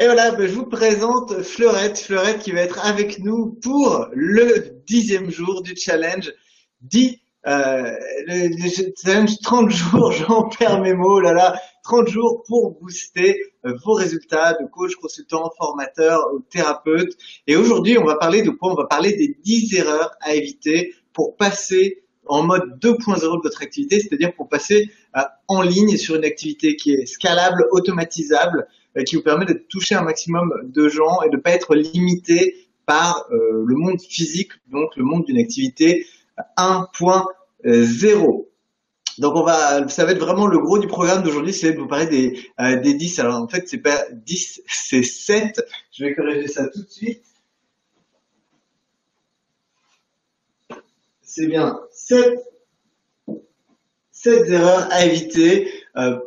Et voilà, ben, je vous présente Fleurette, Fleurette qui va être avec nous pour le 10e jour du challenge 10, le challenge 30 jours, j'en perds mes mots, là là, 30 jours pour booster vos résultats de coach, consultant, formateur, thérapeute. Et aujourd'hui, on va parler de quoi? On va parler des 10 erreurs à éviter pour passer en mode 2.0 de votre activité, c'est-à-dire pour passer en ligne sur une activité qui est scalable, automatisable, qui vous permet de toucher un maximum de gens et de ne pas être limité par le monde physique, donc le monde d'une activité 1.0. Donc ça va être vraiment le gros du programme d'aujourd'hui, c'est de vous parler des 10. Alors en fait, c'est pas 10, c'est 7. Je vais corriger ça tout de suite. C'est bien 7 erreurs à éviter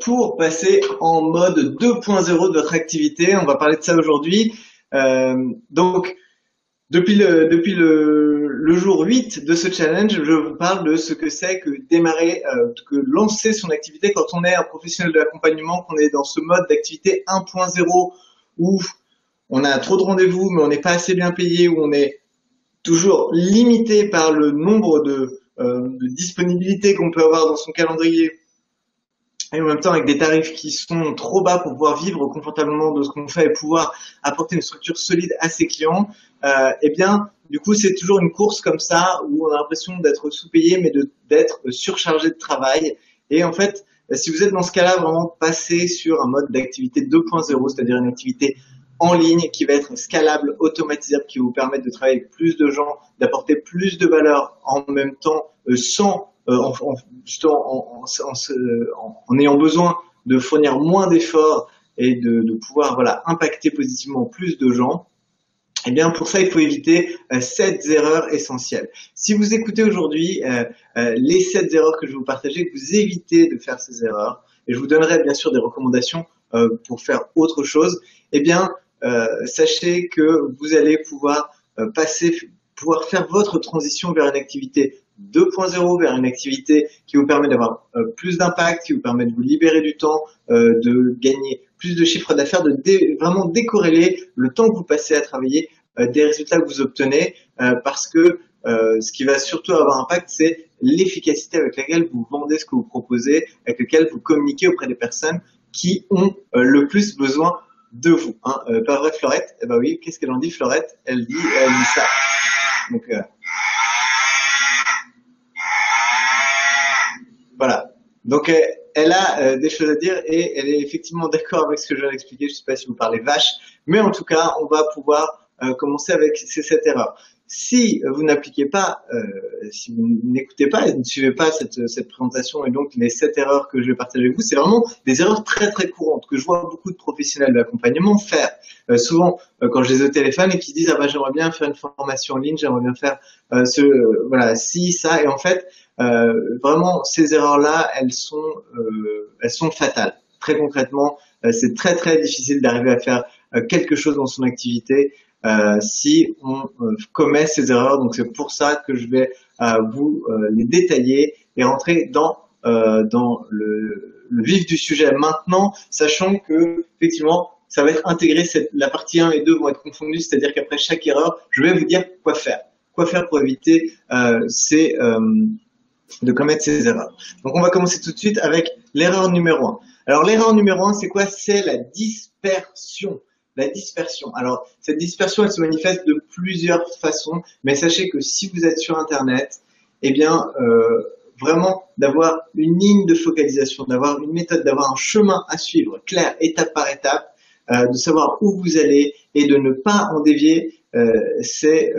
pour passer en mode 2.0 de votre activité. On va parler de ça aujourd'hui. Donc, depuis le jour 8 de ce challenge, je vous parle de ce que c'est que démarrer, que lancer son activité quand on est un professionnel de l'accompagnement, qu'on est dans ce mode d'activité 1.0 où on a trop de rendez-vous, mais on n'est pas assez bien payé, où on est toujours limité par le nombre de disponibilités qu'on peut avoir dans son calendrier, et en même temps avec des tarifs qui sont trop bas pour pouvoir vivre confortablement de ce qu'on fait et pouvoir apporter une structure solide à ses clients, eh bien, du coup, c'est toujours une course comme ça où on a l'impression d'être sous-payé, mais d'être surchargé de travail. Et en fait, si vous êtes dans ce cas-là, vraiment passer sur un mode d'activité 2.0, c'est-à-dire une activité en ligne qui va être scalable, automatisable, qui va vous permettre de travailler avec plus de gens, d'apporter plus de valeur en même temps, en ayant besoin de fournir moins d'efforts et de pouvoir impacter positivement plus de gens. Eh bien, pour ça, il faut éviter 7 erreurs essentielles. Si vous écoutez aujourd'hui les 7 erreurs que je vais vous partager, que vous évitez de faire ces erreurs, et je vous donnerai bien sûr des recommandations pour faire autre chose, eh bien, sachez que vous allez pouvoir pouvoir faire votre transition vers une activité 2.0, vers une activité qui vous permet d'avoir plus d'impact, qui vous permet de vous libérer du temps, de gagner plus de chiffre d'affaires, vraiment décorréler le temps que vous passez à travailler des résultats que vous obtenez, parce que ce qui va surtout avoir un impact, c'est l'efficacité avec laquelle vous vendez ce que vous proposez, avec laquelle vous communiquez auprès des personnes qui ont le plus besoin de vous. Hein. Pas vrai, Fleurette? Eh ben oui, qu'est-ce qu'elle en dit, Fleurette? Elle dit ça. Donc voilà. Donc elle a des choses à dire et elle est effectivement d'accord avec ce que je viens d'expliquer. Je ne sais pas si vous parlez vache, mais en tout cas, on va pouvoir commencer avec ces 7 erreurs. Si vous n'appliquez pas, si vous n'écoutez pas et ne suivez pas cette présentation et donc les 7 erreurs que je vais partager avec vous, c'est vraiment des erreurs très très courantes que je vois beaucoup de professionnels de l'accompagnement faire. Souvent, quand je les ai au téléphone et qui disent ah bah j'aimerais bien faire une formation en ligne, j'aimerais bien faire ci, ça, et en fait vraiment ces erreurs-là, elles sont fatales. Très concrètement, c'est très très difficile d'arriver à faire quelque chose dans son activité si on commet ces erreurs. Donc c'est pour ça que je vais vous les détailler et rentrer dans le vif du sujet maintenant, sachant que effectivement ça va être intégré, la partie 1 et 2 vont être confondues, c'est-à-dire qu'après chaque erreur, je vais vous dire quoi faire pour éviter de commettre ces erreurs. Donc on va commencer tout de suite avec l'erreur numéro 1. Alors l'erreur numéro 1, c'est quoi? C'est la dispersion. La dispersion. Alors, cette dispersion, elle se manifeste de plusieurs façons, mais sachez que si vous êtes sur Internet, eh bien, vraiment d'avoir une ligne de focalisation, d'avoir une méthode, d'avoir un chemin à suivre, clair, étape par étape, de savoir où vous allez et de ne pas en dévier, c'est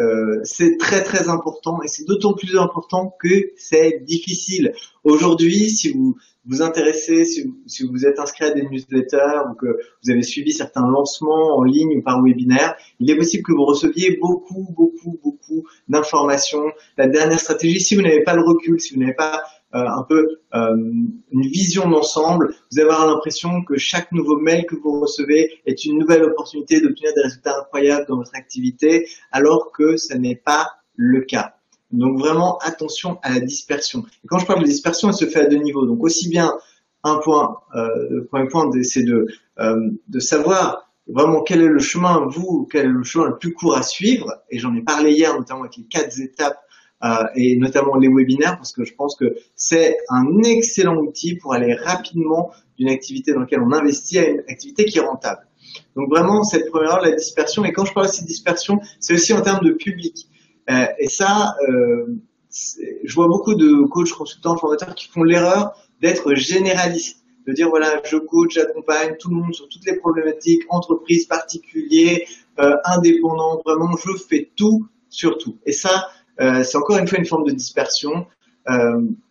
très très important et c'est d'autant plus important que c'est difficile. Aujourd'hui, si vous vous intéressez, si vous êtes inscrit à des newsletters ou que vous avez suivi certains lancements en ligne ou par webinaire, il est possible que vous receviez beaucoup d'informations. La dernière stratégie, si vous n'avez pas le recul, si vous n'avez pas une vision d'ensemble, vous allez avoir l'impression que chaque nouveau mail que vous recevez est une nouvelle opportunité d'obtenir des résultats incroyables dans votre activité, alors que ce n'est pas le cas. Donc vraiment attention à la dispersion. Et quand je parle de dispersion, elle se fait à 2 niveaux. Donc aussi bien le premier point, c'est de savoir vraiment quel est le chemin, quel est le chemin le plus court à suivre. Et j'en ai parlé hier, notamment avec les 4 étapes et notamment les webinaires, parce que je pense que c'est un excellent outil pour aller rapidement d'une activité dans laquelle on investit à une activité qui est rentable. Donc vraiment, cette première heure, la dispersion, et quand je parle aussi de dispersion, c'est aussi en termes de public. Et ça, je vois beaucoup de coachs, consultants, formateurs qui font l'erreur d'être généralistes, de dire voilà, je coach, j'accompagne tout le monde sur toutes les problématiques, entreprises, particuliers, indépendants, vraiment, je fais tout sur tout. Et ça, c'est encore une fois une forme de dispersion.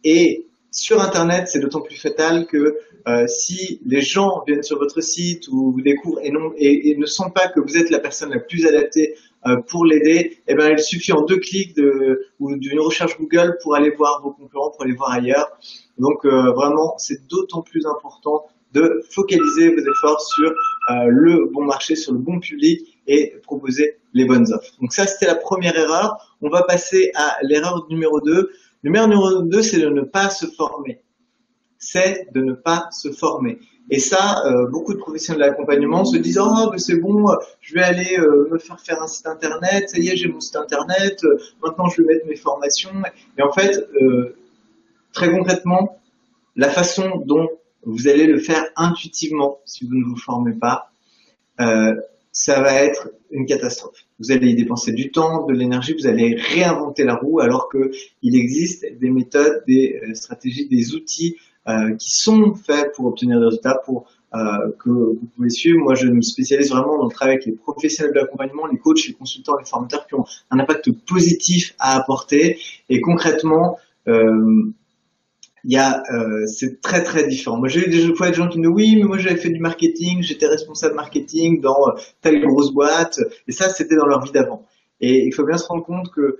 Et sur Internet, c'est d'autant plus fatal que si les gens viennent sur votre site ou vous découvrent et ne sentent pas que vous êtes la personne la plus adaptée pour l'aider, eh ben, il suffit en 2 clics ou d'une recherche Google pour aller voir vos concurrents, pour aller voir ailleurs. Donc vraiment, c'est d'autant plus important de focaliser vos efforts sur le bon marché, sur le bon public et proposer les bonnes offres. Donc ça, c'était la première erreur. On va passer à l'erreur numéro 2. L'erreur numéro 2, c'est de ne pas se former. C'est de ne pas se former. Et ça, beaucoup de professionnels de l'accompagnement se disent « Oh, mais c'est bon, je vais aller me faire un site internet, ça y est, j'ai mon site internet, maintenant je vais mettre mes formations. » Et en fait, très concrètement, la façon dont vous allez le faire intuitivement, si vous ne vous formez pas, ça va être une catastrophe. Vous allez y dépenser du temps, de l'énergie, vous allez réinventer la roue alors que il existe des méthodes, des stratégies, des outils qui sont faits pour obtenir des résultats, pour que vous pouvez suivre. Moi, je me spécialise vraiment dans le travail avec les professionnels de l'accompagnement, les coachs, les consultants, les formateurs qui ont un impact positif à apporter. Et concrètement, c'est très très différent. Moi, j'ai eu des fois des gens qui me disent oui, mais moi j'avais fait du marketing, j'étais responsable marketing dans telle grosse boîte, et ça c'était dans leur vie d'avant. Et il faut bien se rendre compte que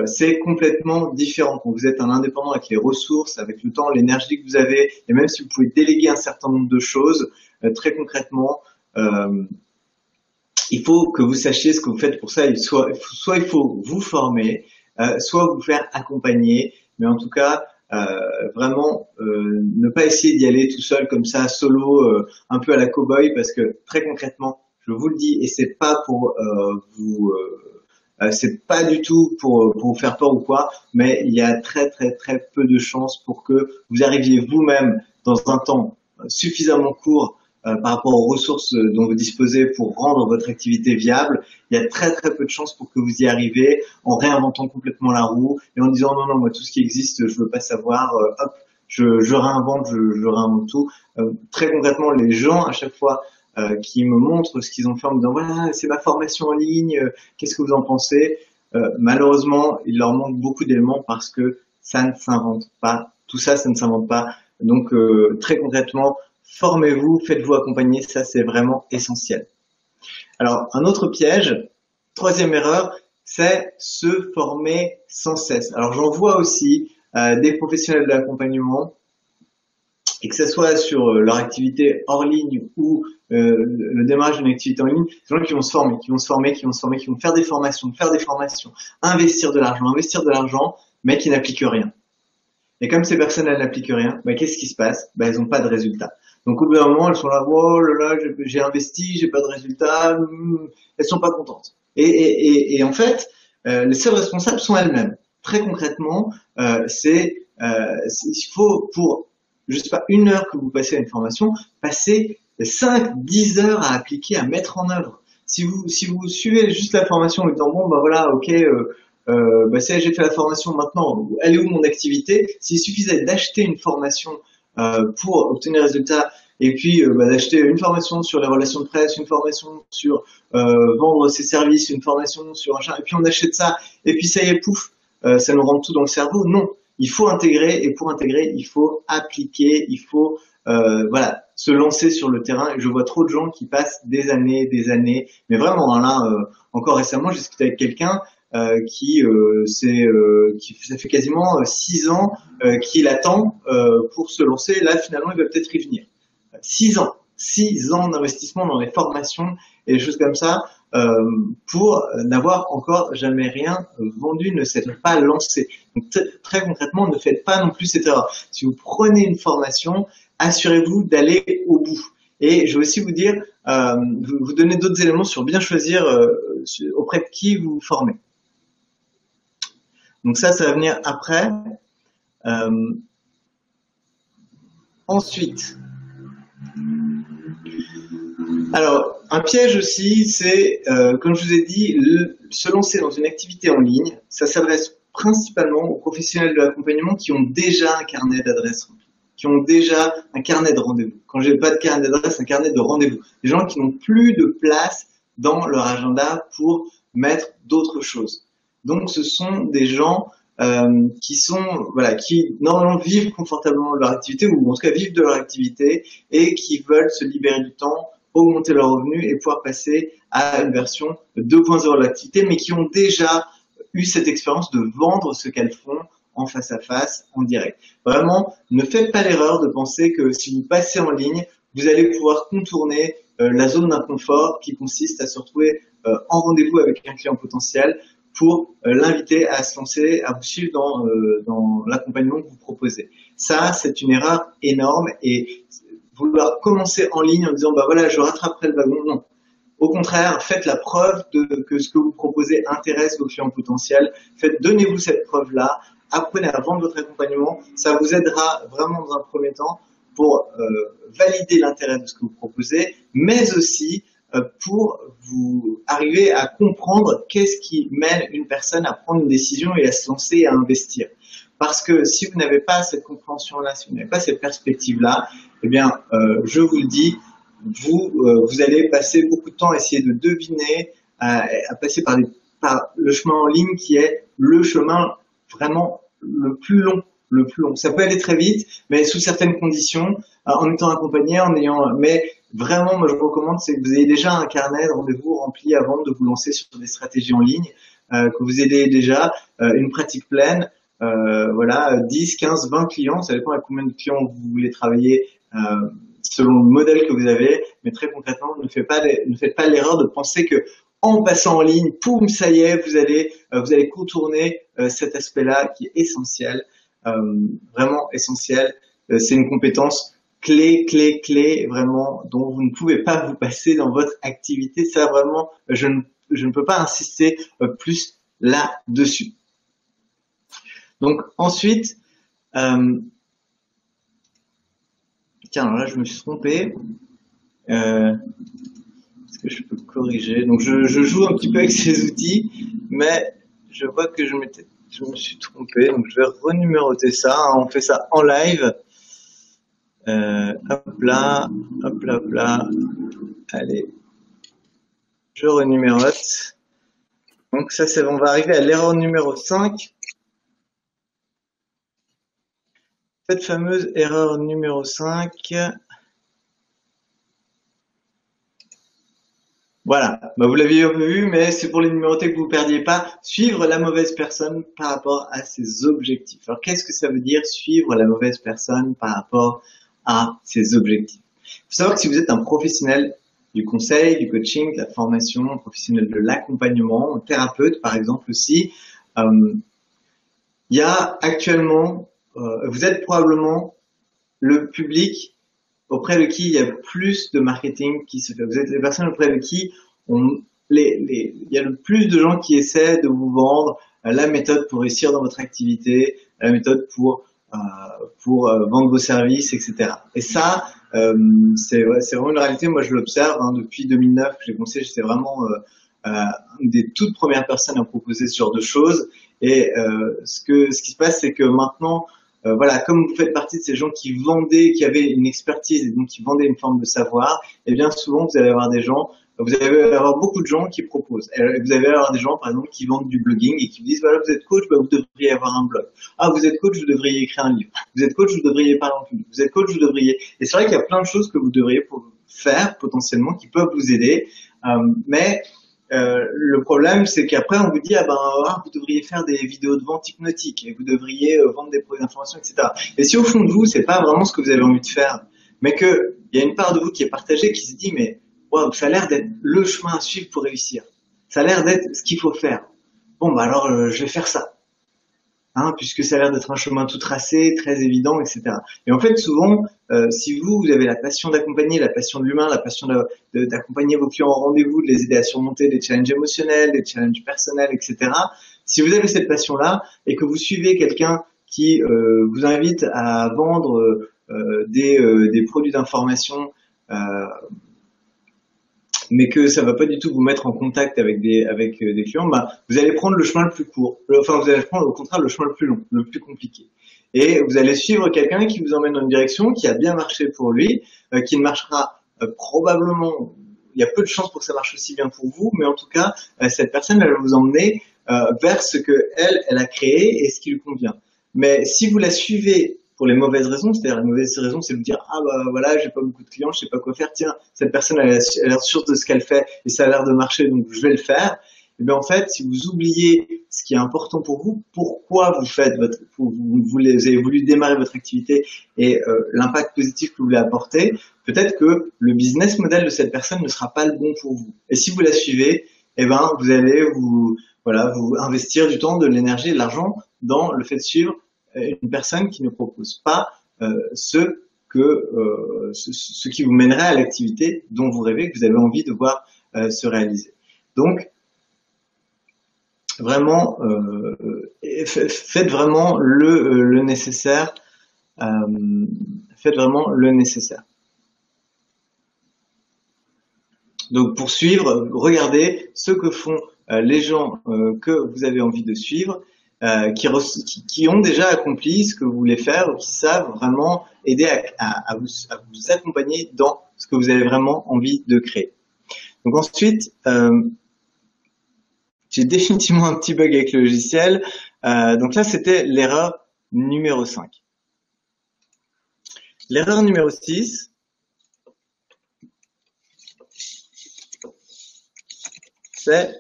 c'est complètement différent. Quand vous êtes un indépendant avec les ressources, avec le temps, l'énergie que vous avez, et même si vous pouvez déléguer un certain nombre de choses, très concrètement, il faut que vous sachiez ce que vous faites pour ça. Soit il faut vous former, soit vous faire accompagner, mais en tout cas, vraiment ne pas essayer d'y aller tout seul comme ça, solo, un peu à la cow-boy, parce que très concrètement, je vous le dis, et c'est pas pour c'est pas du tout pour vous faire peur ou quoi, mais il y a très très très peu de chances pour que vous arriviez vous-même dans un temps suffisamment court par rapport aux ressources dont vous disposez pour rendre votre activité viable. Il y a très très peu de chances pour que vous y arriviez en réinventant complètement la roue et en disant non, moi tout ce qui existe, je veux pas savoir, hop, je réinvente, je réinvente tout. Très concrètement, les gens à chaque fois qui me montrent ce qu'ils ont fait en me disant voilà, c'est ma formation en ligne, qu'est-ce que vous en pensez? Malheureusement, il leur manque beaucoup d'éléments parce que ça ne s'invente pas. Tout ça, ça ne s'invente pas. Donc très concrètement, formez-vous, faites-vous accompagner, ça c'est vraiment essentiel. Alors un autre piège, troisième erreur, c'est se former sans cesse. Alors j'en vois aussi des professionnels de l'accompagnement, et que ce soit sur leur activité hors ligne ou le démarrage d'une activité en ligne, c'est gens qui vont se former, qui vont faire des formations, investir de l'argent, mais qui n'appliquent rien. Et comme ces personnes elles n'appliquent rien, qu'est-ce qui se passe? Elles n'ont pas de résultat. Donc au bout d'un moment, elles sont là, oh là là, j'ai investi, j'ai pas de résultat, elles sont pas contentes. Et en fait, les seules responsables sont elles-mêmes. Très concrètement, il faut pour je sais pas, 1 heure que vous passez à une formation, passez 5-10 heures à appliquer, à mettre en œuvre. Si vous suivez juste la formation en disant bon voilà, ok, ça j'ai fait la formation maintenant, elle est où mon activité? S'il suffisait d'acheter une formation pour obtenir des résultats, et puis d'acheter une formation sur les relations de presse, une formation sur vendre ses services, une formation sur un chat, et puis on achète ça, et puis ça y est, pouf, ça nous rentre tout dans le cerveau. Non. Il faut intégrer, et pour intégrer, il faut appliquer, il faut se lancer sur le terrain. Et je vois trop de gens qui passent des années, mais vraiment là, encore récemment, j'ai discuté avec quelqu'un qui ça fait quasiment 6 ans qu'il attend pour se lancer. Là, finalement, il va peut-être y venir. 6 ans d'investissement dans les formations et des choses comme ça. Pour n'avoir encore jamais rien vendu, ne s'être pas lancé. Donc très concrètement, ne faites pas non plus cette erreur. Si vous prenez une formation, assurez-vous d'aller au bout. Et je vais aussi vous dire, vous donner d'autres éléments sur bien choisir auprès de qui vous vous formez. Donc ça va venir après. Ensuite, alors un piège aussi, c'est comme je vous ai dit, se lancer dans une activité en ligne. Ça s'adresse principalement aux professionnels de l'accompagnement qui ont déjà un carnet d'adresses rempli, qui ont déjà un carnet de rendez-vous. Quand j'ai pas de carnet d'adresse, un carnet de rendez-vous. Des gens qui n'ont plus de place dans leur agenda pour mettre d'autres choses. Donc ce sont des gens qui normalement vivent confortablement de leur activité, ou en tout cas vivent de leur activité, et qui veulent se libérer du temps, augmenter leurs revenus et pouvoir passer à une version 2.0 de l'activité, mais qui ont déjà eu cette expérience de vendre ce qu'elles font en face à face, en direct. Vraiment, ne faites pas l'erreur de penser que si vous passez en ligne, vous allez pouvoir contourner la zone d'inconfort qui consiste à se retrouver en rendez-vous avec un client potentiel pour l'inviter à se lancer, à vous suivre dans l'accompagnement que vous proposez. Ça, c'est une erreur énorme, et vouloir commencer en ligne en disant bah voilà, je rattraperai le wagon, non. Au contraire, faites la preuve que ce que vous proposez intéresse vos clients potentiels. Donnez-vous cette preuve-là. Apprenez à vendre votre accompagnement. Ça vous aidera vraiment dans un premier temps pour valider l'intérêt de ce que vous proposez, mais aussi pour vous arriver à comprendre qu'est-ce qui mène une personne à prendre une décision et à se lancer et à investir. Parce que si vous n'avez pas cette compréhension-là, si vous n'avez pas cette perspective-là, eh bien, je vous le dis, vous allez passer beaucoup de temps à essayer de deviner, à passer par le chemin en ligne qui est le chemin vraiment le plus long. Le plus long. Ça peut aller très vite, mais sous certaines conditions, en étant accompagné, mais vraiment, moi je vous recommande, c'est que vous ayez déjà un carnet de rendez-vous rempli avant de vous lancer sur des stratégies en ligne, que vous ayez déjà une pratique pleine, voilà, 10, 15, 20 clients, ça dépend à combien de clients vous voulez travailler selon le modèle que vous avez, mais très concrètement, ne faites pas l'erreur de penser que en passant en ligne, poum, ça y est, vous allez contourner cet aspect-là qui est essentiel. Vraiment essentiel. C'est une compétence clé, vraiment, dont vous ne pouvez pas vous passer dans votre activité. Ça, vraiment, je ne peux pas insister plus là-dessus. Donc, ensuite, tiens, alors là, je me suis trompé. Est-ce que je peux corriger? Donc, je joue un petit peu avec ces outils, mais je vois que je me suis trompé, donc je vais renuméroter ça. On fait ça en live. Hop là. Allez, je renumérote. Donc ça, on va arriver à l'erreur numéro 5. Cette fameuse erreur numéro 5. Voilà, bah vous l'aviez vu, mais c'est pour les numéroter que vous ne perdiez pas. Suivre la mauvaise personne par rapport à ses objectifs. Alors qu'est-ce que ça veut dire suivre la mauvaise personne par rapport à ses objectifs? Il faut savoir que si vous êtes un professionnel du conseil, du coaching, de la formation, un professionnel de l'accompagnement, un thérapeute par exemple aussi, il y a actuellement, vous êtes probablement le public auprès de qui il y a plus de marketing qui se fait. Vous êtes les personnes auprès de qui il y a le plus de gens qui essaient de vous vendre la méthode pour réussir dans votre activité, la méthode pour vendre vos services, etc. Et ça, c'est vraiment une réalité. Moi, je l'observe depuis 2009 que j'ai commencé. J'étais vraiment une des toutes premières personnes à proposer ce genre de choses. Et ce qui se passe, c'est que maintenant, voilà, comme vous faites partie de ces gens qui vendaient, qui avaient une expertise et donc qui vendaient une forme de savoir, et bien souvent vous allez avoir beaucoup de gens qui proposent. Et vous allez avoir des gens, par exemple, qui vendent du blogging et qui vous disent voilà, vous êtes coach, bah, vous devriez avoir un blog. Ah, vous êtes coach, vous devriez écrire un livre. Vous êtes coach, vous devriez parler en public. Vous êtes coach, vous devriez. Et c'est vrai qu'il y a plein de choses que vous devriez faire potentiellement qui peuvent vous aider, mais le problème, c'est qu'après, on vous dit, vous devriez faire des vidéos de vente hypnotique et vous devriez vendre des produits d'information, etc. Et si au fond de vous, c'est pas vraiment ce que vous avez envie de faire, mais que il y a une part de vous qui est partagée, qui se dit, mais wow, ça a l'air d'être le chemin à suivre pour réussir. Ça a l'air d'être ce qu'il faut faire. Bon, bah alors, je vais faire ça. hein, puisque ça a l'air d'être un chemin tout tracé, très évident, etc. Et en fait, souvent, si vous avez la passion d'accompagner, la passion de l'humain, la passion d'accompagner vos clients en rendez-vous, de les aider à surmonter des challenges émotionnels, des challenges personnels, etc. Si vous avez cette passion-là et que vous suivez quelqu'un qui vous invite à vendre des produits d'information, euh, mais que ça va pas du tout vous mettre en contact avec des clients, bah, vous allez prendre le chemin le plus court. Enfin, vous allez prendre au contraire le chemin le plus long, le plus compliqué. Et vous allez suivre quelqu'un qui vous emmène dans une direction qui a bien marché pour lui, qui ne marchera probablement. Il y a peu de chances pour que ça marche aussi bien pour vous, mais en tout cas, cette personne, elle va vous emmener vers ce que elle a créé et ce qui lui convient. Mais si vous la suivez pour les mauvaises raisons, c'est-à-dire la mauvaise raison, c'est de vous dire ah bah voilà, j'ai pas beaucoup de clients, je sais pas quoi faire, tiens, cette personne elle a l'air sûre de ce qu'elle fait et ça a l'air de marcher, donc je vais le faire. Et bien en fait, si vous oubliez ce qui est important pour vous, pourquoi vous faites vous avez voulu démarrer votre activité et l'impact positif que vous voulez apporter, peut-être que le business model de cette personne ne sera pas le bon pour vous. Et si vous la suivez, eh ben vous allez vous investir du temps, de l'énergie et de l'argent dans le fait de suivre une personne qui ne propose pas ce qui vous mènerait à l'activité dont vous rêvez, que vous avez envie de voir se réaliser. Donc, vraiment, faites vraiment le nécessaire. Faites vraiment le nécessaire. Donc, pour suivre, regardez ce que font les gens que vous avez envie de suivre, qui ont déjà accompli ce que vous voulez faire, ou qui savent vraiment aider à vous accompagner dans ce que vous avez vraiment envie de créer. Donc ensuite, j'ai définitivement un petit bug avec le logiciel. Donc là, c'était l'erreur numéro 5. L'erreur numéro 6, c'est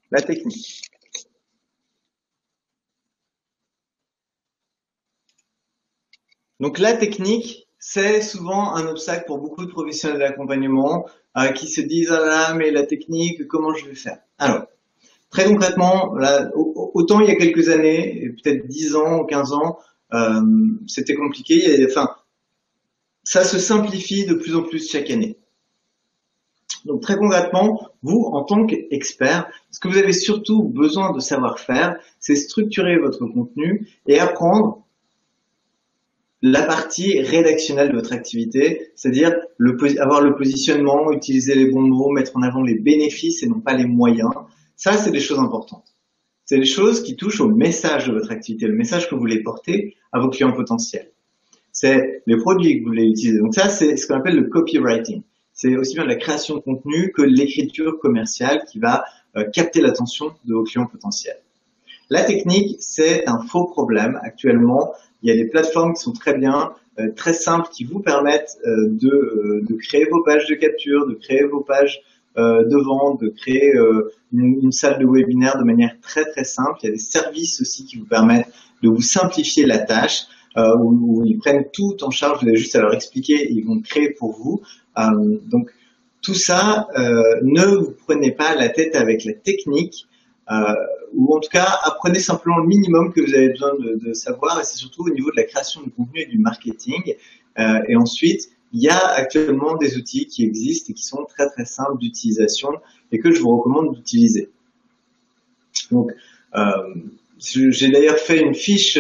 la technique. Donc la technique, c'est souvent un obstacle pour beaucoup de professionnels d'accompagnement qui se disent ah là mais la technique, comment je vais faire? Alors très concrètement, là, autant il y a quelques années, peut-être 10 ans ou 15 ans, c'était compliqué. Enfin, ça se simplifie de plus en plus chaque année. Donc très concrètement, vous, en tant qu'expert, ce que vous avez surtout besoin de savoir faire, c'est structurer votre contenu et apprendre la partie rédactionnelle de votre activité, c'est-à-dire avoir le positionnement, utiliser les bons mots, mettre en avant les bénéfices et non pas les moyens. Ça, c'est des choses importantes. C'est des choses qui touchent au message de votre activité, le message que vous voulez porter à vos clients potentiels. C'est les produits que vous voulez utiliser. Donc ça, c'est ce qu'on appelle le copywriting. C'est aussi bien la création de contenu que l'écriture commerciale qui va capter l'attention de vos clients potentiels. La technique, c'est un faux problème. Actuellement, il y a des plateformes qui sont très bien, très simples, qui vous permettent de créer vos pages de capture, de créer vos pages de vente, de créer une salle de webinaire de manière très très simple. Il y a des services aussi qui vous permettent de vous simplifier la tâche, où ils prennent tout en charge. Vous avez juste à leur expliquer et ils vont le créer pour vous. Donc tout ça, ne vous prenez pas la tête avec la technique. Ou en tout cas, apprenez simplement le minimum que vous avez besoin de savoir, et c'est surtout au niveau de la création de contenu et du marketing. Et ensuite, il y a actuellement des outils qui existent et qui sont très très simples d'utilisation et que je vous recommande d'utiliser. Donc, j'ai d'ailleurs fait une fiche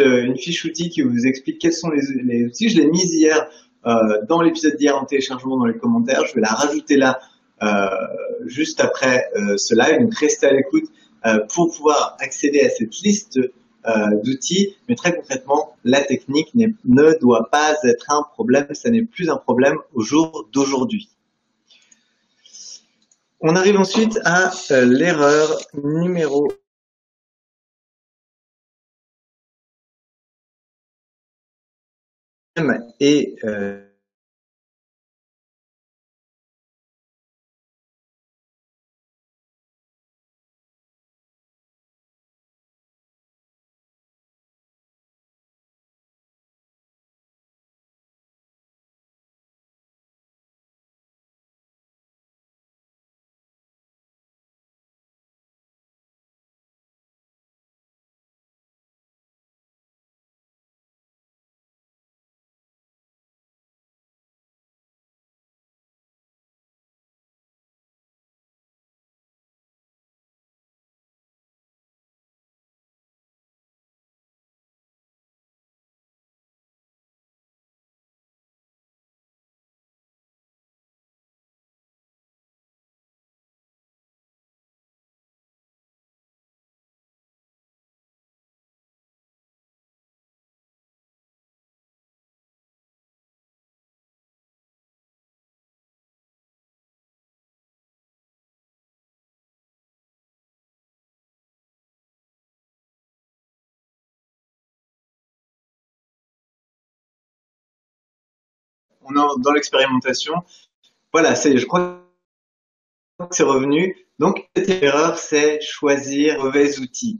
outil qui vous explique quels sont les outils. Je l'ai mise hier dans l'épisode d'hier en téléchargement dans les commentaires. Je vais la rajouter là juste après ce live. Donc, restez à l'écoute pour pouvoir accéder à cette liste d'outils, mais très concrètement, la technique ne doit pas être un problème, ça n'est plus un problème au jour d'aujourd'hui. On arrive ensuite à l'erreur numéro et on est dans l'expérimentation. Voilà, je crois que c'est revenu. Donc, cette erreur, c'est choisir mauvais outils.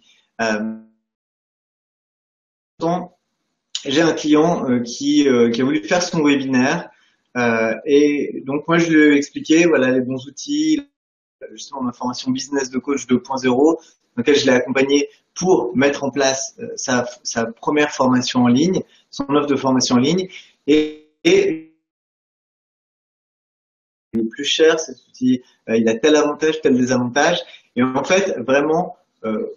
J'ai un client qui a voulu faire son webinaire et donc moi je lui ai expliqué voilà les bons outils, justement ma formation business de coach 2.0 dans laquelle je l'ai accompagné pour mettre en place sa première formation en ligne, son offre de formation en ligne et le plus cher cet outil, il a tel avantage, tel désavantage et en fait vraiment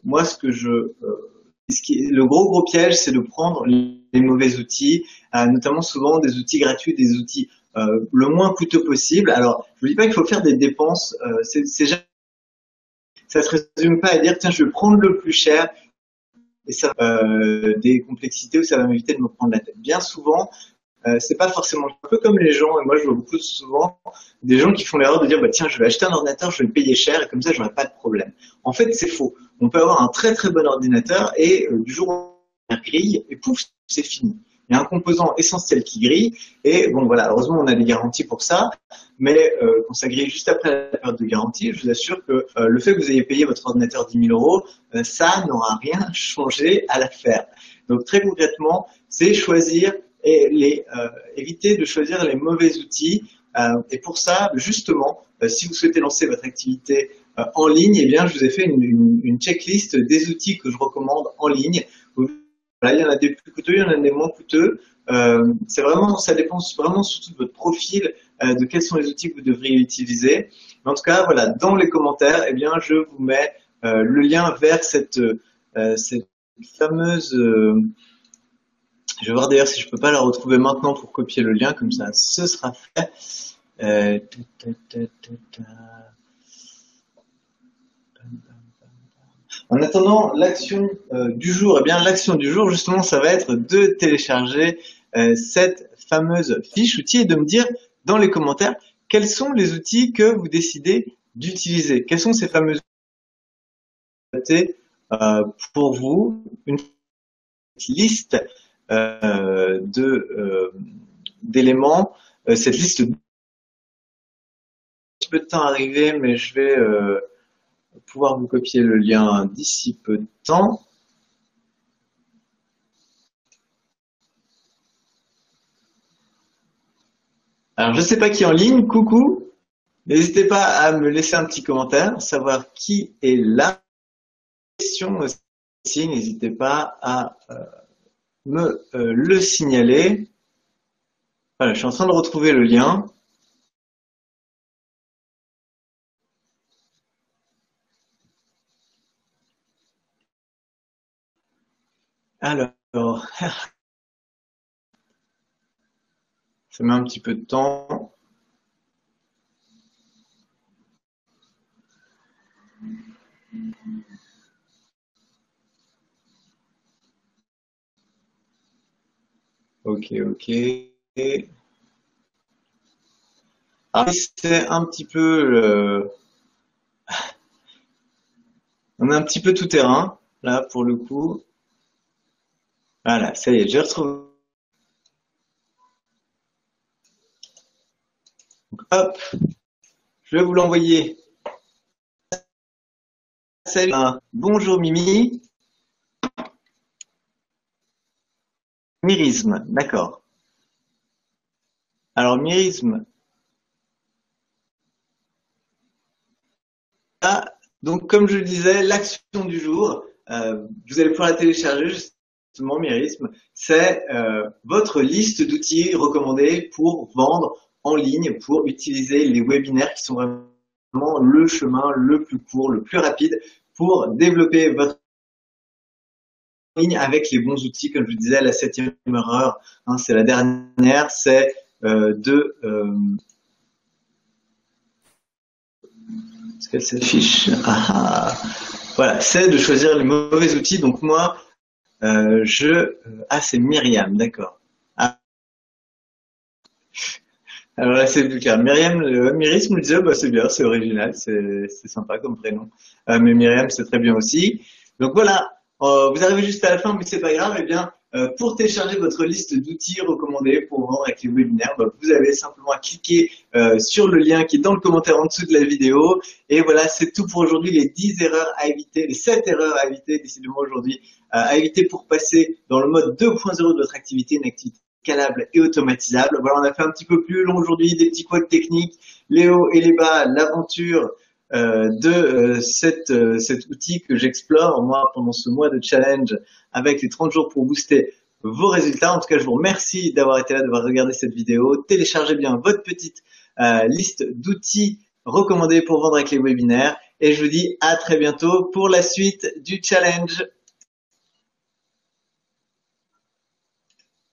moi ce que le gros piège, c'est de prendre les mauvais outils, notamment souvent des outils gratuits, des outils le moins coûteux possible. Alors, je vous dis pas qu'il faut faire des dépenses. Ça se résume pas à dire tiens, je vais prendre le plus cher et ça des complexités où ça va m'éviter de me prendre la tête. Bien souvent, c'est pas forcément un peu comme les gens. Et moi, je vois beaucoup souvent des gens qui font l'erreur de dire bah tiens, je vais acheter un ordinateur, je vais le payer cher et comme ça, j'aurai pas de problème. En fait, c'est faux. On peut avoir un très très bon ordinateur et du jour au lendemain, grille et pouf, c'est fini. Il y a un composant essentiel qui grille et bon voilà, heureusement on a des garanties pour ça, mais quand ça grille juste après la période de garantie, je vous assure que le fait que vous ayez payé votre ordinateur 10 000 euros, ça n'aura rien changé à l'affaire. Donc très concrètement, c'est choisir et éviter de choisir les mauvais outils. Et pour ça, justement, si vous souhaitez lancer votre activité en ligne, eh bien, je vous ai fait une checklist des outils que je recommande en ligne. Voilà, il y en a des plus coûteux, il y en a des moins coûteux. Ça dépend vraiment surtout de votre profil, de quels sont les outils que vous devriez utiliser. Mais en tout cas, voilà, dans les commentaires, eh bien, je vous mets le lien vers cette fameuse. Je vais voir d'ailleurs si je peux pas la retrouver maintenant pour copier le lien, comme ça, ce sera fait. En attendant l'action du jour, eh bien l'action du jour justement ça va être de télécharger cette fameuse fiche outil et de me dire dans les commentaires quels sont les outils que vous décidez d'utiliser. Quels sont ces fameux outils pour vous, une liste d'éléments, cette liste un petit peu de temps à arriver, mais je vais pouvoir vous copier le lien d'ici peu de temps. Alors, je ne sais pas qui est en ligne, coucou. N'hésitez pas à me laisser un petit commentaire, savoir qui est là. Question aussi, n'hésitez pas à me le signaler. Voilà, je suis en train de retrouver le lien. Alors, ça met un petit peu de temps. Ok. Ah, c'est un petit peu on est un petit peu tout terrain, là, pour le coup. Voilà, ça y est, j'ai retrouvé. Donc, hop, je vais vous l'envoyer. Salut. Bonjour Mimi. Myrisme, d'accord. Alors, Myrisme. Ah, donc, comme je le disais, l'action du jour, vous allez pouvoir la télécharger justement, Myrisme, c'est votre liste d'outils recommandés pour vendre en ligne, pour utiliser les webinaires qui sont vraiment le chemin le plus court, le plus rapide pour développer votre ligne avec les bons outils. Comme je vous disais, la 7e erreur, hein, c'est la dernière, c'est est-ce qu'elle s'affiche? Voilà, c'est de choisir les mauvais outils. Donc moi, c'est Myriam, d'accord. Alors là, c'est plus clair. Myriam, Myris me disait, bah, c'est bien, c'est original, c'est sympa comme prénom. Mais Myriam, c'est très bien aussi. Donc voilà, vous arrivez juste à la fin, mais c'est pas grave. Eh bien, Pour télécharger votre liste d'outils recommandés pour vendre avec les webinaires, vous avez simplement à cliquer sur le lien qui est dans le commentaire en dessous de la vidéo. Et voilà, c'est tout pour aujourd'hui. Les 10 erreurs à éviter, les 7 erreurs à éviter, décidément aujourd'hui, à éviter pour passer dans le mode 2.0 de votre activité, une activité scalable et automatisable. Voilà, on a fait un petit peu plus long aujourd'hui, des petits couacs techniques, les hauts et les bas, l'aventure de cet outil que j'explore moi pendant ce mois de challenge avec les 30 jours pour booster vos résultats. En tout cas, je vous remercie d'avoir été là, d'avoir regardé cette vidéo. Téléchargez bien votre petite liste d'outils recommandés pour vendre avec les webinaires et je vous dis à très bientôt pour la suite du challenge.